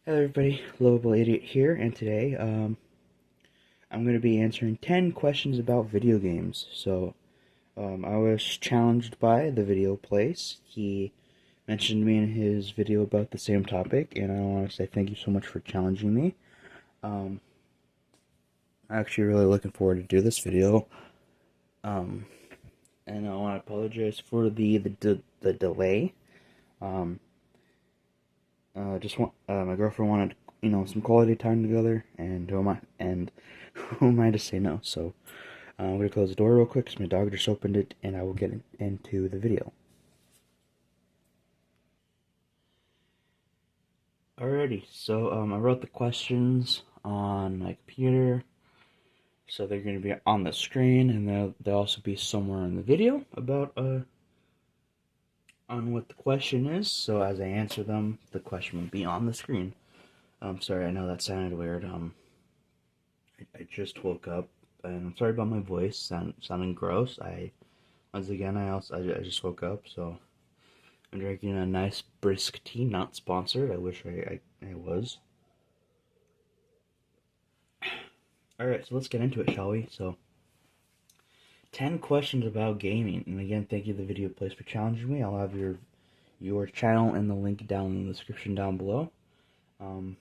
Hello everybody, Lovable Idiot here, and today I'm going to be answering 10 questions about video games. I was challenged by the video place. He mentioned me in his video about the same topic, and I want to say thank you so much for challenging me. Um, I'm actually really looking forward to do this video, um, and I want to apologize for the delay. Um, just want my girlfriend wanted some quality time together, and who am I to say no? So I'm gonna close the door real quick because my dog just opened it, and I will get into the video. Alrighty, so I wrote the questions on my computer, so they're gonna be on the screen, and they'll also be somewhere in the video about on what the question is. So as I answer them, the question will be on the screen. Sorry, I know that sounded weird. I just woke up, and I'm sorry about my voice sounding gross. I just woke up, so I'm drinking a nice brisk tea, not sponsored. I wish I was. All right, so let's get into it, shall we? So, 10 questions about gaming, and again, thank you to the video place for challenging me. I'll have your channel and the link down in the description down below. Um,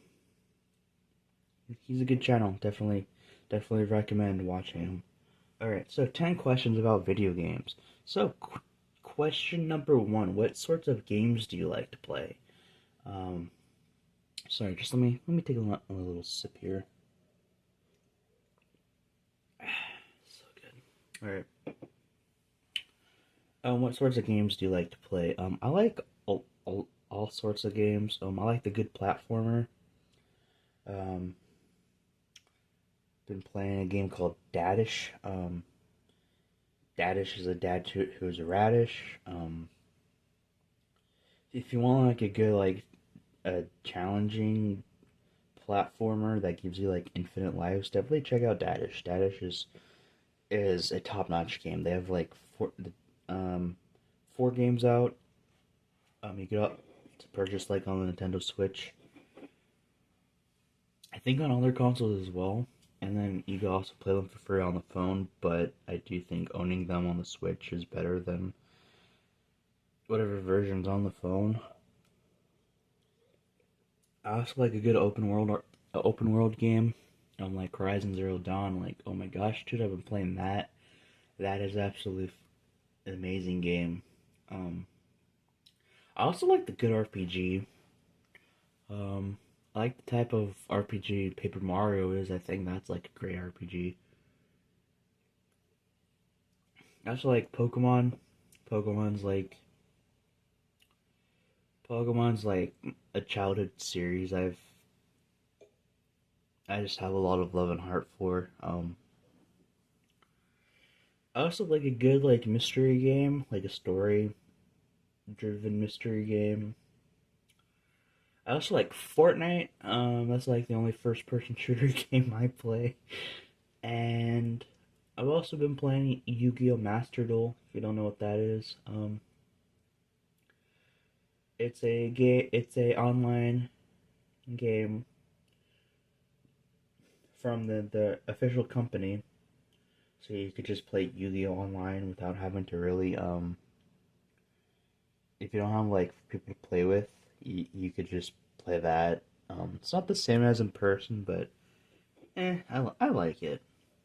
he's a good channel. Definitely recommend watching him. Alright, so 10 questions about video games. So, question number one, what sorts of games do you like to play? Um, Sorry, just let me take a little sip here. So good. Alright. What sorts of games do you like to play? I like all sorts of games. I like the good platformer. Um, been playing a game called Dadish. Dadish is a dad who's a radish. If you want like a good a challenging platformer that gives you like infinite lives, definitely check out Dadish. Dadish is a top-notch game. They have like um, four games out. You get up to purchase like on the Nintendo Switch. I think on other consoles as well. And then you can also play them for free on the phone, but I do think owning them on the Switch is better than whatever version's on the phone. I also like a good open world game. Like Horizon Zero Dawn. Like, oh my gosh, dude, I've been playing that. That is absolutely an amazing game. Um, I also like the good RPG. Um, I like the type of RPG Paper Mario is. I think that's like a great RPG. I also like Pokemon. Pokemon's like Pokemon's like a childhood series. I just have a lot of love and heart for. I also like a good like mystery game, like a story driven mystery game. I also like Fortnite. That's like the only first person shooter game I play. And I've also been playing Yu-Gi-Oh! Master Duel. If you don't know what that is, it's a game. It's a online game from the official company, so you could just play Yu-Gi-Oh! Online without having to really if you don't have like people to play with, you could just play that. It's not the same as in person, but I like it.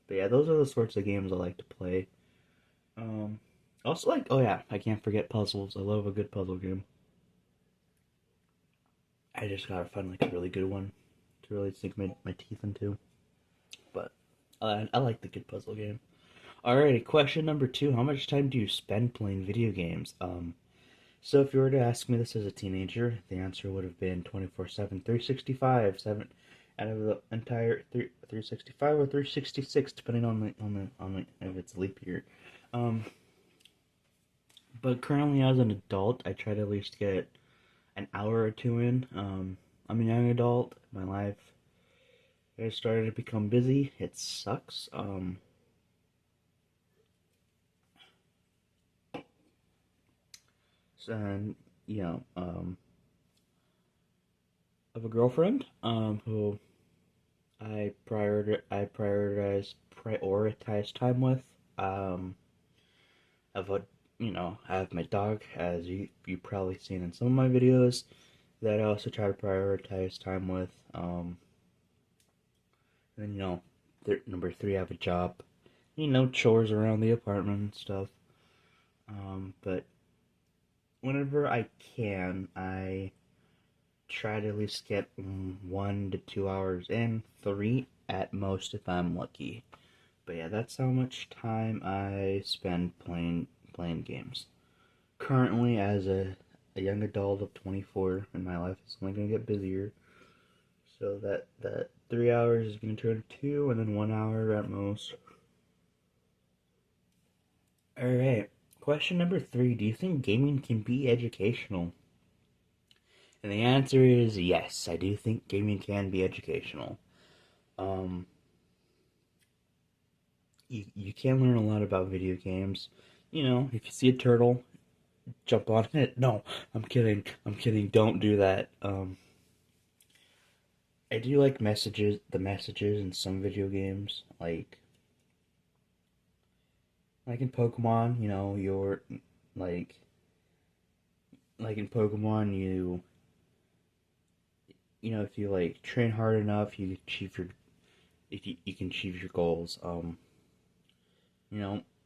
But yeah, those are the sorts of games I like to play. Um, Also like, oh yeah, I can't forget puzzles. I love a good puzzle game. I just gotta find like a really good one to really sink my teeth into. But I like the good puzzle game. Alrighty, question number two: how much time do you spend playing video games? So if you were to ask me this as a teenager, the answer would have been 24/7, 365, 7 out of the entire 365 or 366, depending on the if it's leap year. Um, but currently, as an adult, I try to at least get an hour or two in. I'm a young adult. My life has started to become busy. It sucks. So, and, you know, of a girlfriend, who I prioritize time with. Um, I've I have my dog, as you probably seen in some of my videos, that I also try to prioritize time with. And then number three, I have a job. Chores around the apartment and stuff. But whenever I can, I try to at least get 1 to 2 hours in, three at most if I'm lucky. But yeah, that's how much time I spend playing games. Currently, as a young adult of 24, and my life is only gonna get busier. So that 3 hours is gonna turn to two, and then 1 hour at most. All right. Question number three: do you think gaming can be educational? And the answer is yes. I do think gaming can be educational. Um, you can learn a lot about video games. If you see a turtle, jump on it. No, I'm kidding. I'm kidding. Don't do that. I do like the messages in some video games, like in Pokemon. You're like like in Pokemon, if you like train hard enough, you achieve your if you can achieve your goals.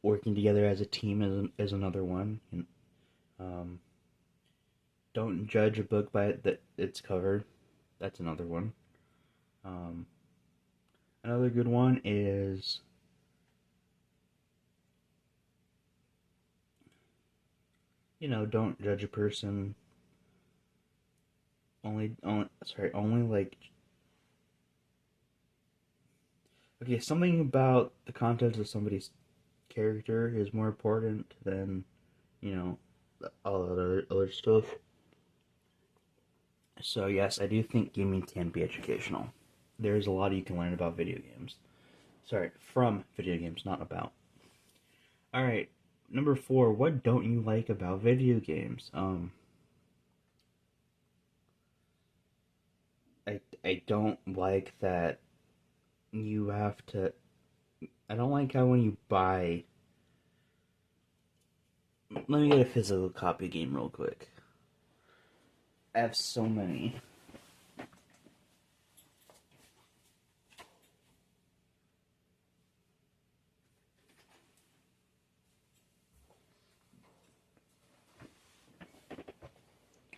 Working together as a team is another one. And, um, don't judge a book by its cover. That's another one. Um, Another good one is don't judge a person only like okay, something about the content of somebody's character is more important than you know all other stuff. So yes, I do think gaming can be educational. There's a lot you can learn about video games. Sorry, from video games, not about. All right, number four. What don't you like about video games? I don't like that you have to. I don't like how when you buy. Let me get a physical copy game real quick. I have so many.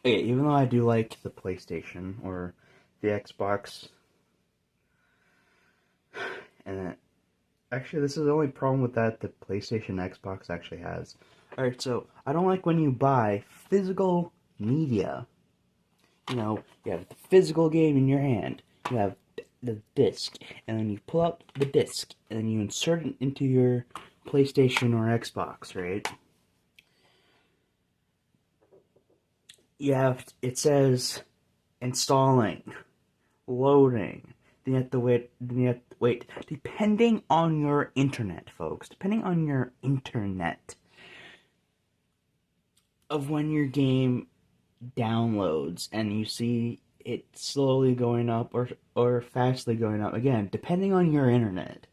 Okay, even though I do like the PlayStation or the Xbox, and actually, this is the only problem with that the PlayStation Xbox actually has. Alright, so I don't like when you buy physical media. You have the physical game in your hand. You have the disc, and then you pull out the disc, and then you insert it into your PlayStation or Xbox, right? It says installing, loading. Then you have to wait. Then you have to wait. Depending on your internet, folks. Depending on your internet of when your game downloads, and you see it slowly going up or fastly going up. Again, depending on your internet,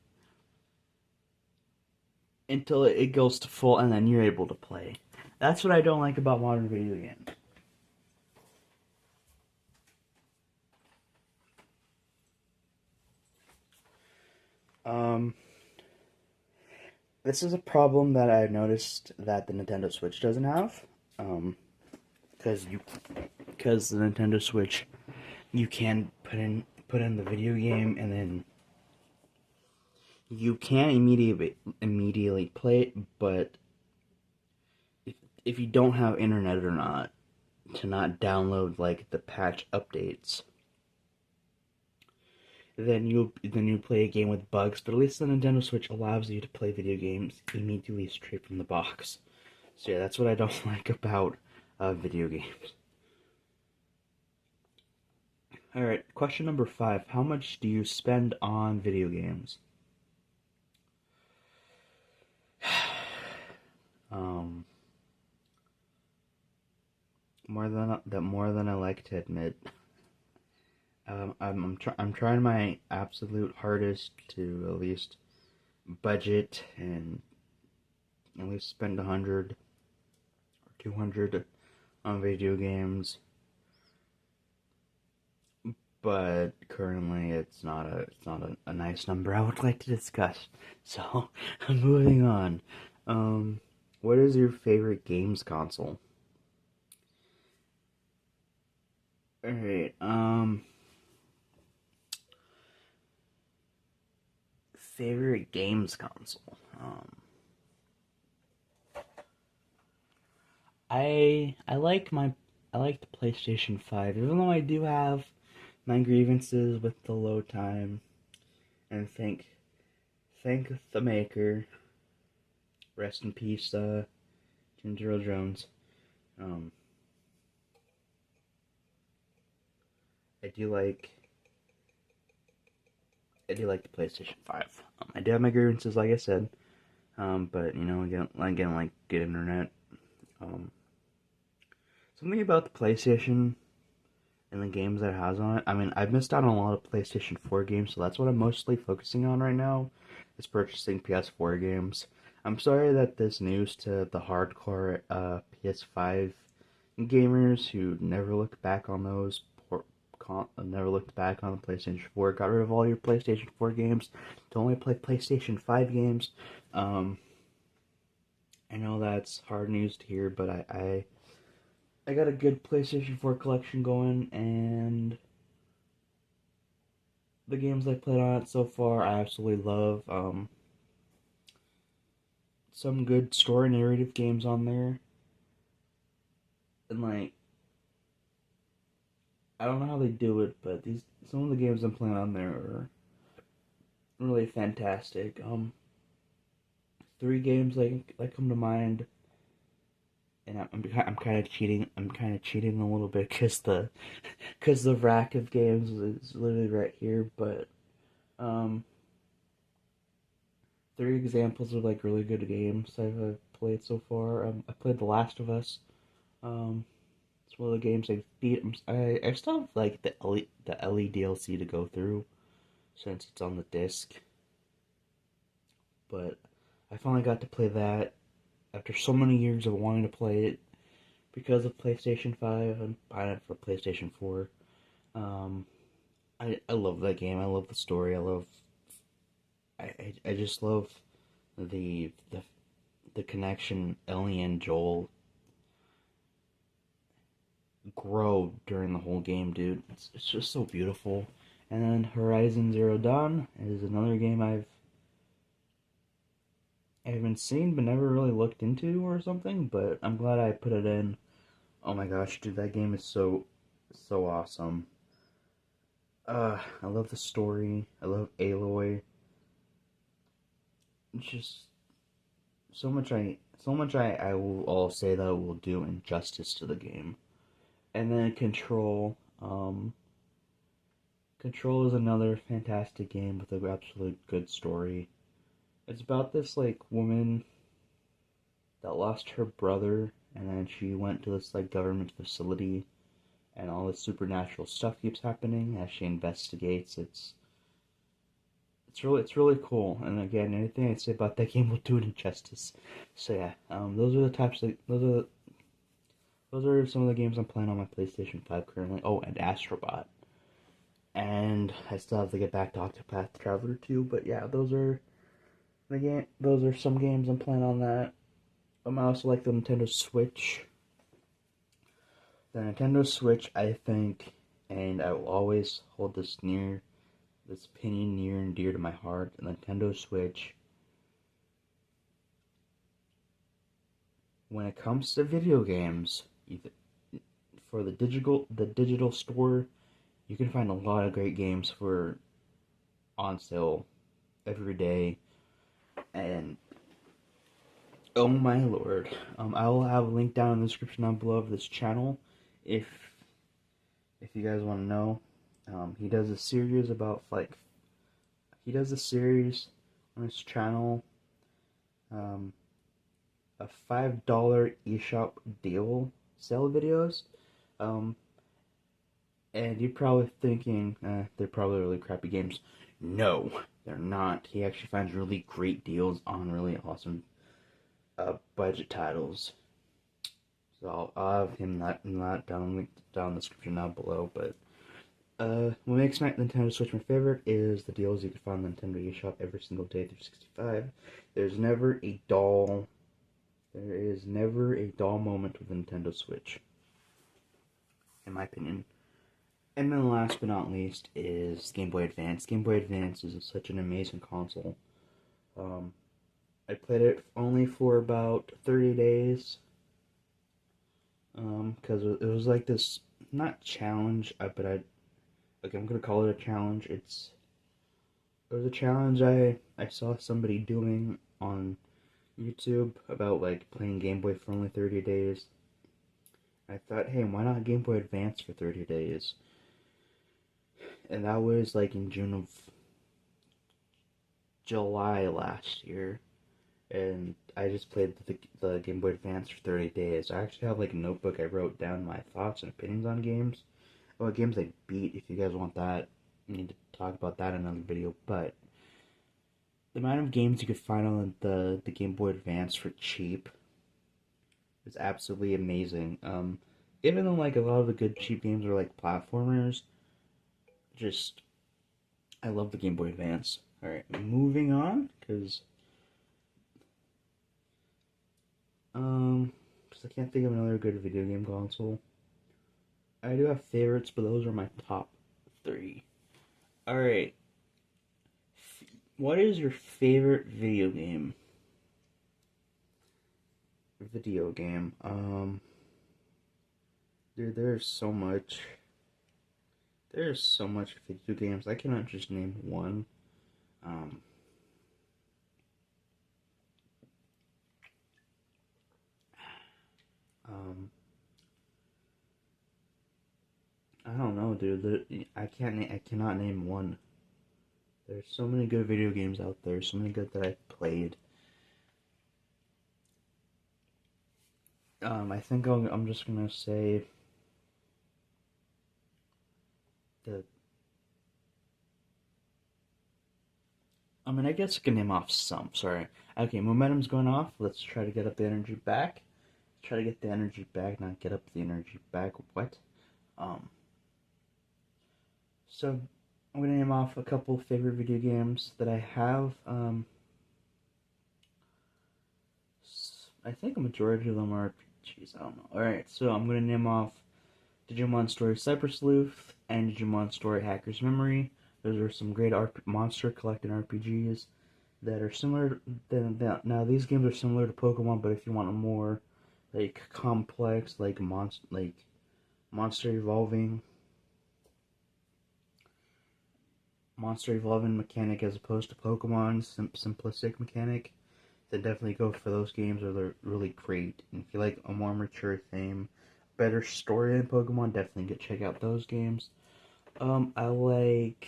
until it goes to full, and then you're able to play. That's what I don't like about modern video games. Um, this is a problem that I've noticed that the Nintendo Switch doesn't have. Because the Nintendo Switch, you can put in the video game, and then you can immediately play it. But if you don't have internet or not, to not download like the patch updates, then you play a game with bugs. But at least the Nintendo Switch allows you to play video games immediately straight from the box. So yeah, that's what I don't like about video games. All right, question number five: how much do you spend on video games? Um, more than I like to admit. I'm trying my absolute hardest to at least budget and at least spend 100 or 200 on video games, but currently it's not a nice number I would like to discuss. So moving on. Um, what is your favorite games console? All right. Favorite games console. I like the PlayStation 5, even though I do have my grievances with the load time, and thank the maker, rest in peace, Ginger Jones. Um, I do like I do like the PlayStation 5. I do have my grievances, like I said, but you know, again, like good internet. Um, Something about the PlayStation and the games that it has on it. I mean, I've missed out on a lot of PlayStation 4 games, so that's what I'm mostly focusing on right now, is purchasing PS4 games. I'm sorry that this news to the hardcore PS5 gamers who never looked back on those, never looked back on the PlayStation 4, got rid of all your PlayStation 4 games to only play PlayStation 5 games. Um, I know that's hard news to hear, but I got a good PlayStation 4 collection going, and the games I played on it so far, I absolutely love. Some good story narrative games on there, and like I don't know how they do it, but these some of the games I'm playing on there are really fantastic. Three games like come to mind, and I'm kind of cheating. I'm kind of cheating a little bit because the rack of games is literally right here, but um three examples of like really good games I've played so far. I played The Last of Us. Um, it's one of the games I beat. I still have like the LE DLC to go through since it's on the disc, but I finally got to play that after so many years of wanting to play it because of PlayStation 5 and buying it for PlayStation 4. Um, I love that game. I love the story. I just love the the the connection Ellie and Joel grow during the whole game, dude. It's just so beautiful. And then Horizon Zero Dawn is another game I haven't seen but never really looked into or something, but I'm glad I put it in. Oh my gosh, dude, that game is so awesome. I love the story. I love Aloy. It's just so much I will all say that will do injustice to the game. And then Control is another fantastic game with an absolute good story. It's about this like woman that lost her brother, and then she went to this like government facility, and all this supernatural stuff keeps happening as she investigates. It's really cool. And again, anything I say about that game will do it injustice. So yeah, those are some of the games I'm playing on my PlayStation 5 currently. Oh, and Astrobot. And I still have to get back to Octopath Traveler 2, but yeah, those are some games I'm playing on that. I also like the Nintendo Switch. The Nintendo Switch, I think, and I will always hold this opinion near and dear to my heart. The Nintendo Switch, when it comes to video games, for the digital store, you can find a lot of great games for on sale every day, and oh my lord. I will have a link down in the description down below of this channel if you guys want to know. He does a series about like he does a series on his channel, um, a $5 eShop deal sale videos. Um, And you're probably thinking, they're probably really crappy games. No, they're not. He actually finds really great deals on really awesome budget titles. So I'll have him that down in the description down below. But what makes my Nintendo Switch my favorite is the deals you can find on Nintendo eShop every single day through 65. There's never a dull. There is never a dull moment with the Nintendo Switch, in my opinion. And then last but not least is Game Boy Advance. Game Boy Advance is such an amazing console. Um, I played it only for about 30 days. Because it was like this, not challenge, but I'm gonna call it a challenge. It was a challenge I saw somebody doing on YouTube about like playing Game Boy for only 30 days. I thought, hey, why not Game Boy Advance for 30 days? And that was like in July last year, and I just played the Game Boy Advance for 30 days. I actually have like a notebook I wrote down my thoughts and opinions on games. Well, games I beat, if you guys want that, I need to talk about that in another video, but the amount of games you could find on the Game Boy Advance for cheap is absolutely amazing. Even though like a lot of the good cheap games are like platformers, just I love the Game Boy Advance. Alright, moving on, because I can't think of another good video game console. I do have favorites, but those are my top three. Alright, what is your favorite video game? Dude, there's so much. There's so much video games. I cannot just name one. Um, um, I don't know, dude. I cannot name one. There's so many good video games out there. So many good that I've played. I think I'm just gonna say the. I mean, I guess I can name off some. Sorry. Okay, momentum's going off. Let's try to get up the energy back. Try to get the energy back, not get up the energy back. What? Um. So I'm gonna name off a couple favorite video games that I have. I think a majority of them are RPGs. I don't know. All right, so I'm gonna name off Digimon Story Cyber Sleuth and Digimon Story Hacker's Memory. Those are some great monster collecting RPGs that are similar. Now these games are similar to Pokemon, but if you want a more like complex, like monster evolving, monster evolving mechanic as opposed to Pokemon simplistic mechanic, then definitely go for those games. Or they're really great. And if you like a more mature theme, better story than Pokemon, definitely check out those games. I like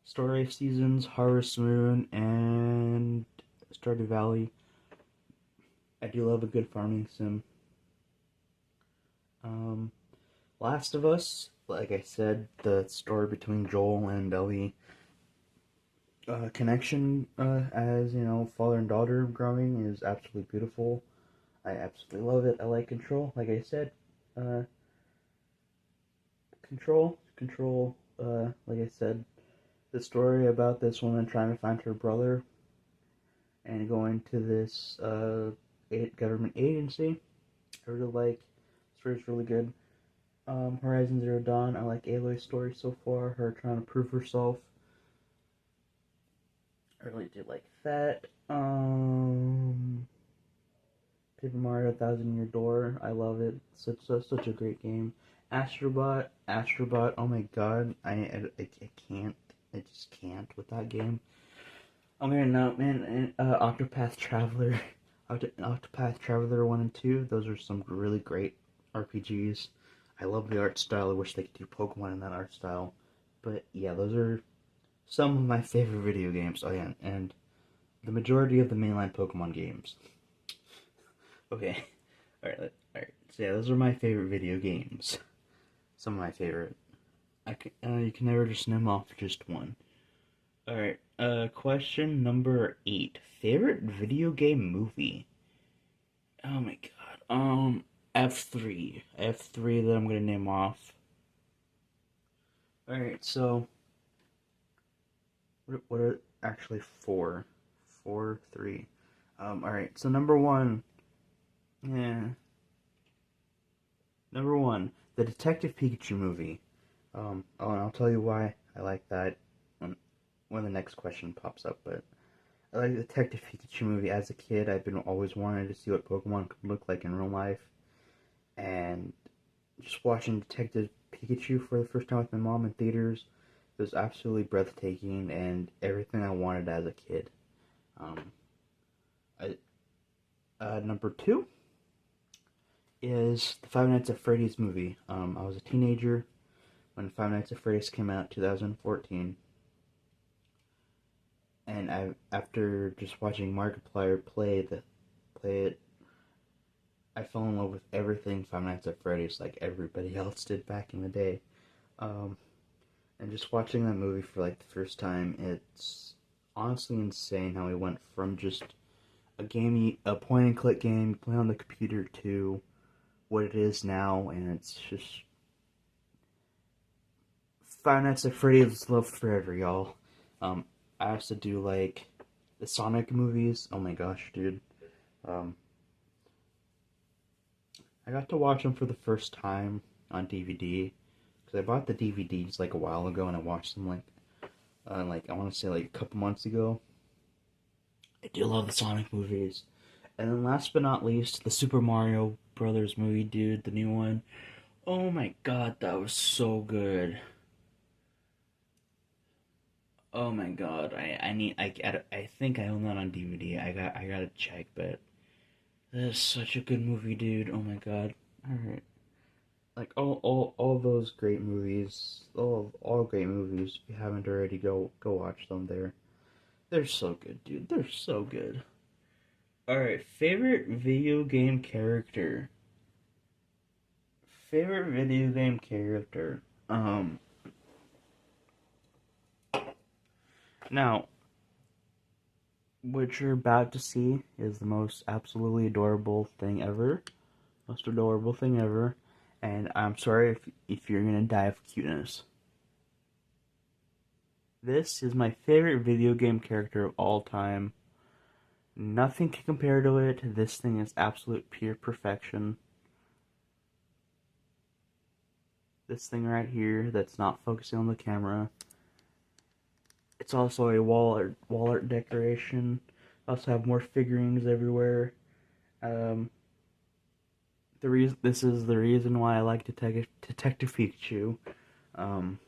Story Seasons, Harvest Moon, and Stardew Valley. I do love a good farming sim. Um, Last of Us, like I said, the story between Joel and Ellie, connection as you know, father and daughter growing is absolutely beautiful. I absolutely love it. I like Control, like I said. Uh, Control. Like I said, the story about this woman trying to find her brother and going to this government agency. I really like. The story's really good. Horizon Zero Dawn. I like Aloy's story so far. Her trying to prove herself. I really did like that. Paper Mario Thousand Year Door. I love it. Such a great game. Astrobot. Oh my god, I can't. I just can't with that game. I'm gonna know, man. Octopath Traveler, Octopath Traveler 1 and 2. Those are some really great RPGs. I love the art style. I wish they could do Pokemon in that art style. But yeah, those are some of my favorite video games. Oh yeah, and the majority of the mainline Pokemon games. Okay, alright. So yeah, those are my favorite video games. some of my favorite. You can never just name off just one. Alright, question number 8. Favorite video game movie? Oh my god. F3. F3 that I'm gonna name off. Alright, so what are actually four? Four, three. Alright, so number one, yeah. Number one, the Detective Pikachu movie. Oh, and I'll tell you why I like that when the next question pops up, but I like the Detective Pikachu movie. As a kid, I've been always wanting to see what Pokemon could look like in real life, and just watching Detective Pikachu for the first time with my mom in theaters, it was absolutely breathtaking and everything I wanted as a kid. Um, I, Number two is the Five Nights at Freddy's movie. I was a teenager when Five Nights at Freddy's came out in 2014, and after just watching Markiplier play it, I fell in love with everything Five Nights at Freddy's, like everybody else did back in the day. Um, and just watching that movie for like the first time, it's honestly insane how we went from just a point and click game you play on the computer to what it is now, and it's just Five Nights at Freddy's loved forever, y'all. Um, I also do like the Sonic movies. Oh my gosh, dude. Um, I got to watch them for the first time on DVD because I bought the DVDs like a while ago and I watched them like I want to say like a couple months ago. I do love the Sonic movies. And then last but not least, the Super Mario Brothers movie, dude, the new one. Oh my god, that was so good. Oh my god, I think I own that on DVD. I gotta check, but that is such a good movie, dude. Oh my god. Alright. Like all those great movies, all great movies. If you haven't already, go watch them. They're so good, dude. They're so good. Alright, favorite video game character. Favorite video game character. Now, what you're about to see is the most absolutely adorable thing ever. Most adorable thing ever. And I'm sorry if you're gonna die of cuteness. This is my favorite video game character of all time. Nothing can compare to it. This thing is absolute pure perfection. This thing right here that's not focusing on the camera. It's also a wall art decoration. I also have more figurines everywhere. Um, this is the reason why I like Detective Pikachu. Um,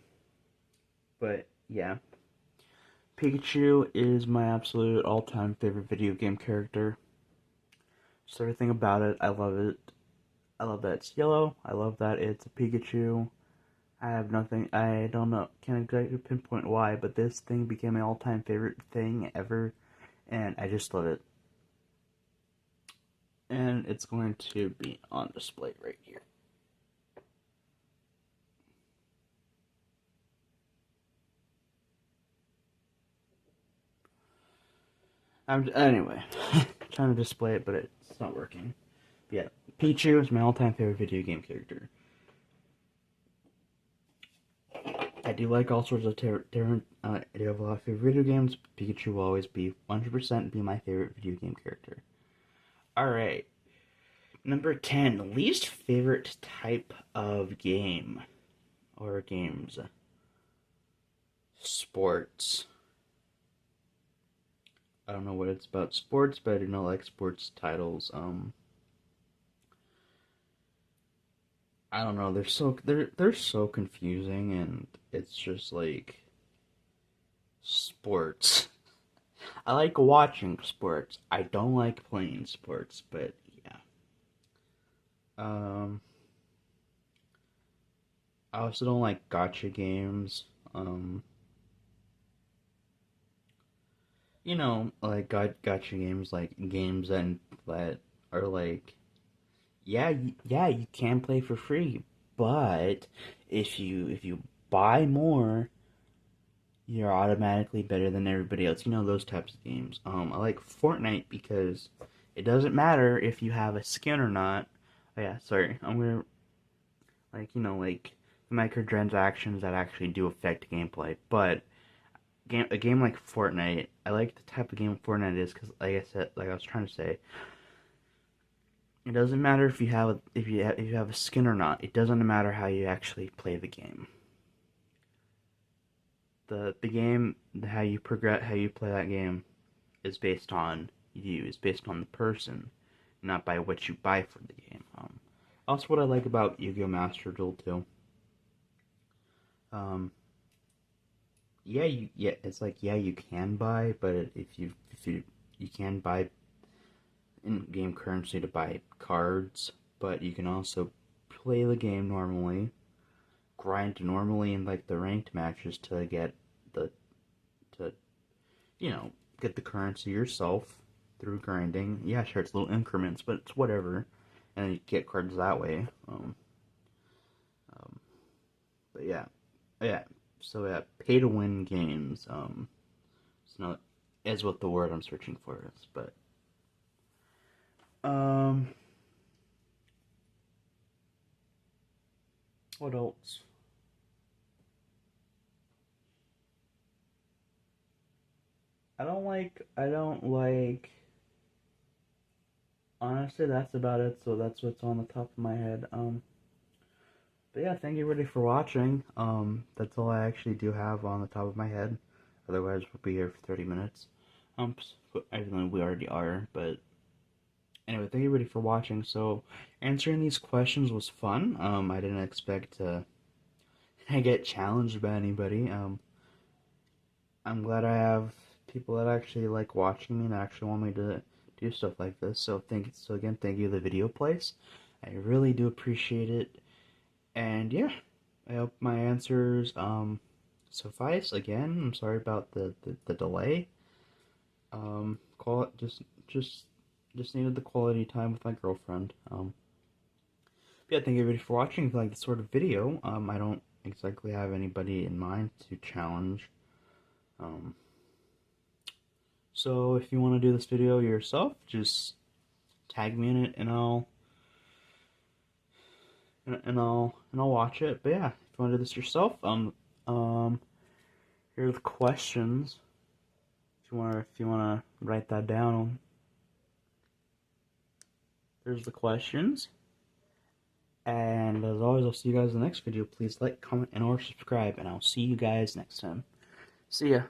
but yeah, Pikachu is my absolute all-time favorite video game character. Just everything about it, I love it. I love that it's yellow. I love that it's a Pikachu. I have nothing. I don't know. Can't exactly pinpoint why, but this thing became my all-time favorite thing ever, and I just love it. And it's going to be on display right here. Anyway, trying to display it, but it's not working. Yeah, Pichu is my all-time favorite video game character. I do like all sorts of different. I do have a lot of favorite video games. Pikachu will always be 100% be my favorite video game character. All right, number 10, least favorite type of game or games. Sports. I don't know what it's about sports, but I do not like sports titles. I don't know. They're so confusing, and it's just like sports. I like watching sports. I don't like playing sports, but yeah. Um, I also don't like gotcha games. Um, like gotcha games, like games that are like, yeah, you can play for free, but if you buy more, you're automatically better than everybody else. You know, those types of games. I like Fortnite because it doesn't matter if you have a skin or not. Oh yeah, sorry. I'm gonna like microtransactions that actually do affect gameplay. But a game like Fortnite, I like the type of game Fortnite is because, like I said, like I was trying to say, it doesn't matter if you have a skin or not. It doesn't matter how you actually play the game. The game, how you progress, how you play that game, is based on you. Is based on the person, not by what you buy for the game. Also, what I like about Yu-Gi-Oh! Master Duel too. Um, it's like you can buy, but if you can buy in-game currency to buy cards, but you can also play the game normally, grind normally in like the ranked matches to get the to get the currency yourself through grinding. Yeah, sure, it's little increments, but it's whatever, and you get cards that way. But yeah. So yeah, pay to win games. It's not is what the word I'm searching for is, but um, what else? I don't like. Honestly, that's about it. So that's what's on the top of my head. But yeah, thank you everybody for watching. That's all I actually do have on the top of my head. Otherwise, we'll be here for 30 minutes. Even though we already are, but anyway, thank you everybody for watching. So, answering these questions was fun. I didn't expect to get challenged by anybody. I'm glad I have people that actually like watching me and actually want me to do stuff like this. So again, thank you to the video place. I really do appreciate it. And yeah, I hope my answers suffice. Again, I'm sorry about the delay. Call it just needed the quality time with my girlfriend. Yeah, thank you everybody for watching. If you like this sort of video, I don't exactly have anybody in mind to challenge. So if you want to do this video yourself, just tag me in it, and I'll watch it. But yeah, if you want to do this yourself, here are the questions. If you wanna write that down, there's the questions. And as always, I'll see you guys in the next video. Please like, comment, and or subscribe, and I'll see you guys next time. See ya.